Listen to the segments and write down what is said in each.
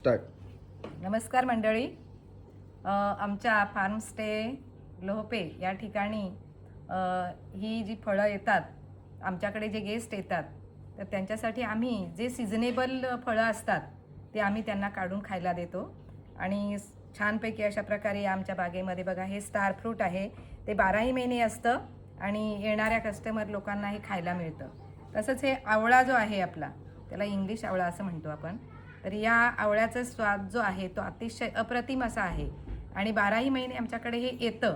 Start. नमस्कार मंडळी. आमच्या फार्म स्टे लोहपे या ठिकाणी ही जी फळं येतात, आमच्याकडे जे गेस्ट येतात, तर त्यांच्यासाठी आम्ही जे सिजनेबल फळं असतात ते आम्ही त्यांना काढून खायला देतो. आणि छानपैकी अशा प्रकारे आमच्या बागेमध्ये बघा, हे स्टार फ्रूट आहे, ते 12ही महिने असतं आणि येणाऱ्या कस्टमर लोकांना हे खायला मिळतं. तसंच हे आवळा जो आहे आपला, त्याला इंग्लिश आवळा असं म्हणतो आपण. तर या आवळ्याचा स्वाद जो आहे तो अतिशय अप्रतिम असा आहे आणि 12ही महिने आमच्याकडे हे येतं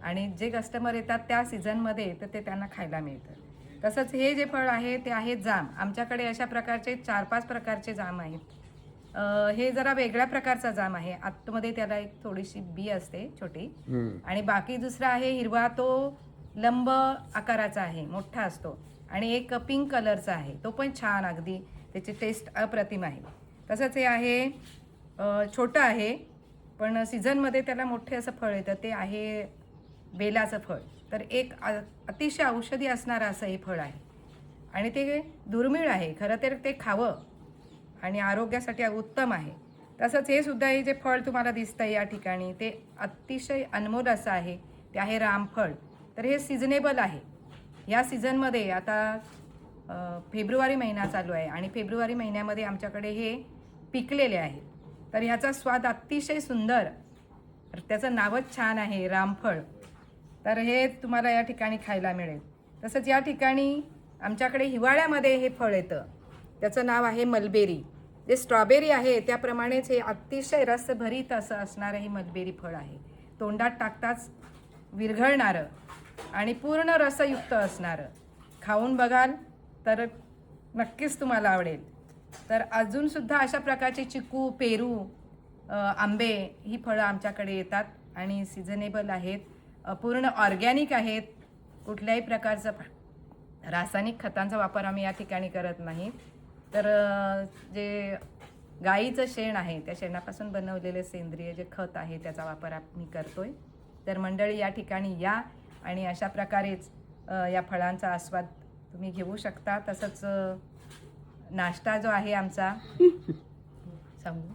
आणि जे कस्टमर येतात त्या सीझनमध्ये तर ते त्यांना खायला मिळतं. तसंच हे जे फळ आहे ते आहे जाम. आमच्याकडे अशा प्रकारचे 4-5 प्रकारचे जाम आहेत. हे जरा वेगळ्या प्रकारचा जाम आहे. आतमध्ये त्याला एक थोडीशी बी असते छोटी आणि बाकी दुसरा आहे हिरवा, तो लंब आकाराचा आहे, मोठा असतो. आणि एक पिंक कलरचा आहे, तो पण छान, अगदी त्याची टेस्ट अप्रतिम आहे. तसंच हे आहे छोटं आहे पण सीझनमध्ये त्याला मोठे असं फळ येतं, ते आहे बेलाचं फळ. तर एक अतिशय औषधी असणारं असं हे फळ आहे आणि ते दुर्मिळ आहे. खरं तर ते खावं आणि आरोग्यासाठी उत्तम आहे. तसंच हे सुद्धा, हे जे फळ तुम्हाला दिसतं या ठिकाणी, ते अतिशय अनमोल असं आहे, ते आहे रामफळ. तर हे सिजनेबल आहे. या सीझनमध्ये आता फेब्रुवारी महिना चालू आहे आणि फेब्रुवारी महिन्यामध्ये आमच्याकडे हे पिकलेले आहे. तर ह्याचा स्वाद अतिशय सुंदर, त्याचं नावच छान आहे, रामफळ. तर हे तुम्हाला या ठिकाणी खायला मिळेल. तसंच या ठिकाणी आमच्याकडे हिवाळ्यामध्ये हे फळ येतं, त्याचं नाव आहे मलबेरी. जे स्ट्रॉबेरी आहे त्याप्रमाणेच हे अतिशय रसभरीत असं असणारं हे मलबेरी फळ आहे. तोंडात टाकताच विरघळणारं आणि पूर्ण रसयुक्त असणारं. खाऊन बघाल तर नक्कीच तुम्हाला आवडेल. तर अजूनसुद्धा अशा प्रकारचे चिकू, पेरू, आंबे ही फळं आमच्याकडे येतात आणि सिजनेबल आहेत, पूर्ण ऑर्गॅनिक आहेत. कुठल्याही प्रकारचं रासायनिक खतांचा वापर आम्ही या ठिकाणी करत नाही. तर जे गाईचं शेण आहे त्या शेणापासून बनवलेले सेंद्रिय जे खत आहे त्याचा वापर आम्ही करतोय. तर मंडळी, या ठिकाणी या आणि अशा प्रकारेच या फळांचा आस्वाद तुम्ही घेऊ शकता. तसंच नाश्ता जो आहे आमचा सांगू